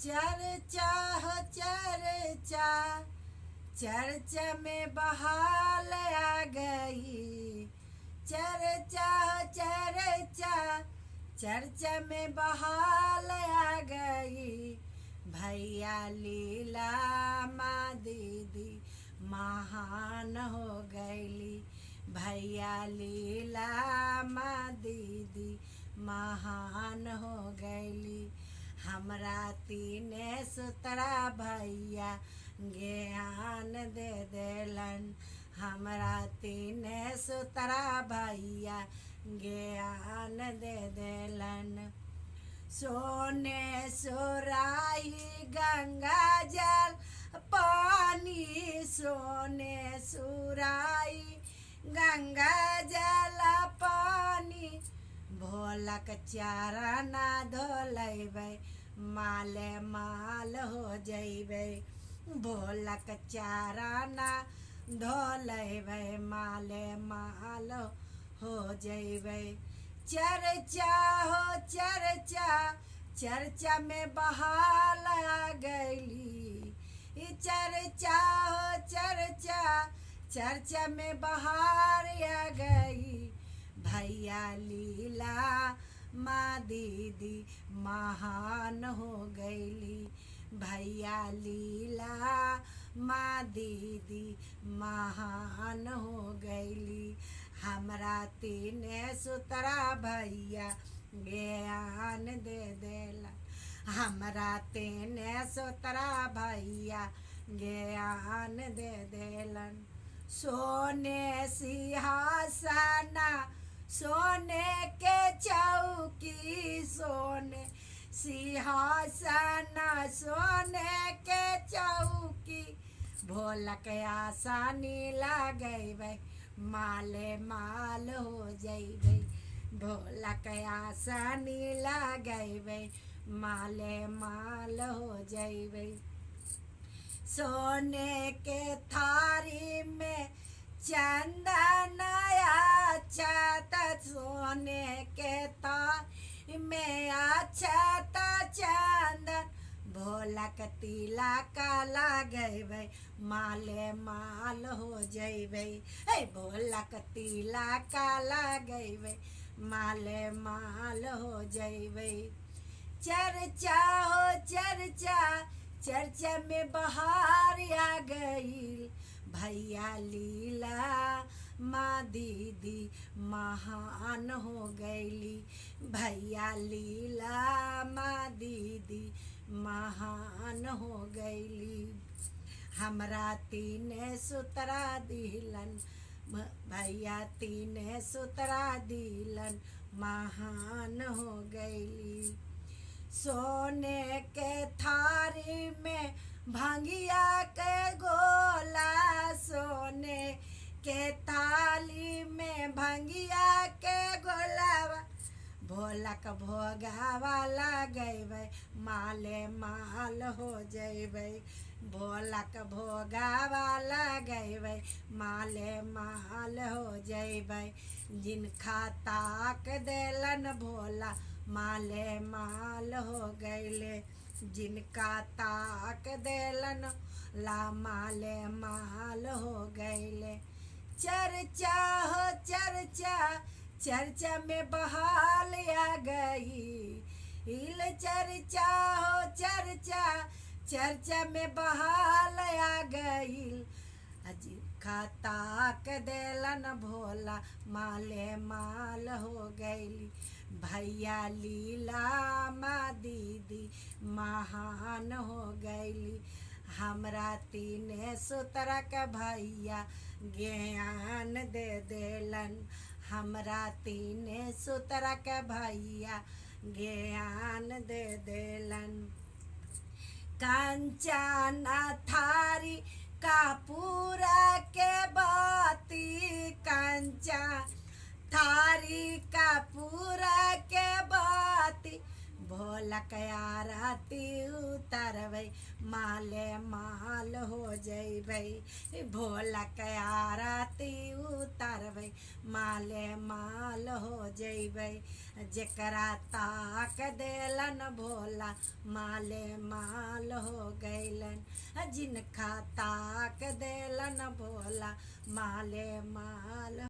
चर्चा हो चर्चा, चर्चा में बहाल आ गई। चर्चा हो चर्चा, चर्चा में बहाल आ गई। भैया लीला माँ दीदी महान हो गईली। भैया लीला माँ दीदी महान हो गईली। हमरा तीने सुतरा भैया ज्ञान दे देलन। हमरा तीने सुतरा भैया ज्ञान दे देलन। सोने सुराही गंगा जल पानी, सोने सुराही गंगा जल पानी। भोलक चाराना धोलैबै माले माल हो जैबै। भोलक चाराना धोलैबै माले माल हो जैबै। चर्चा हो चर्चा, चर्चा में बहाल आ गईली। चर्चा हो चर्चा, चर्चा में बहार आ गई। भैया लीला माँ दीदी महान हो गईली। भैया लीला माँ दीदी महान हो गईली। हमरा तीने सुतरा भैया ज्ञान दे देला। हमरा तीने सुतरा भैया ज्ञान दे देलन। सोने सिंहासना, सोने के चौकी, सोने सिंहासना, सोने के चौकी। भोलक आसानी लगैबै माले माल हो जैबै। भोलक आसानी लगैबै माले माल हो जैबै। सोने के थारी में चंदन अक्षत, सोने के थारी में अक्षत चंदन। भोलक तिलक लगैबै माले माल हो जैबै। भोलक तिलक लगैबै माले माल हो जैबै। चर्चा हो चर्चा, चर्चा में बहार आ गई। भैया लीला माँ दीदी महान हो गईली। भैया लीला माँ दीदी महान हो गईली। हमरा तीने सुतरा दिलन, भैया तीने सुतरा दिलन महान हो गईली। सोने के थारी में भंगिया के गोला, सोने के थाली में भंगिया के गोलावा। भोलक भोगावा लगैबै माले माल हो जैबै। भोलक भोगावा लगैबै माले माल हो जैबै। जिनका ताक देलन भोला माले माल हो गईले। जिनका ताक देलन ला माले माल हो गईले। चर्चा हो चर्चा, चर्चा में बहाल आ गई। चर्चा हो चर्चा, चर्चा में बहाल आ गई। जिनका ताक देलन भोला माले माल हो गईली। भैया लीला माँ दीदी महान हो गईली। हमरा तीने सुतरा के भैया ज्ञान दे देलन। हमरा तीने सुतरा के भैया ज्ञान दे देलन। कंचन थारी कपूर के बाती, कंचन थारी कपूर के बाती। ढोलक आरती उतरबै माले माल हो जइबै ढोलक आरती उतरबै माले माल हो जइबै जेकरा ताक देलन भोला माले माल हो गइलन जिनका ताक देलन भोला माले माल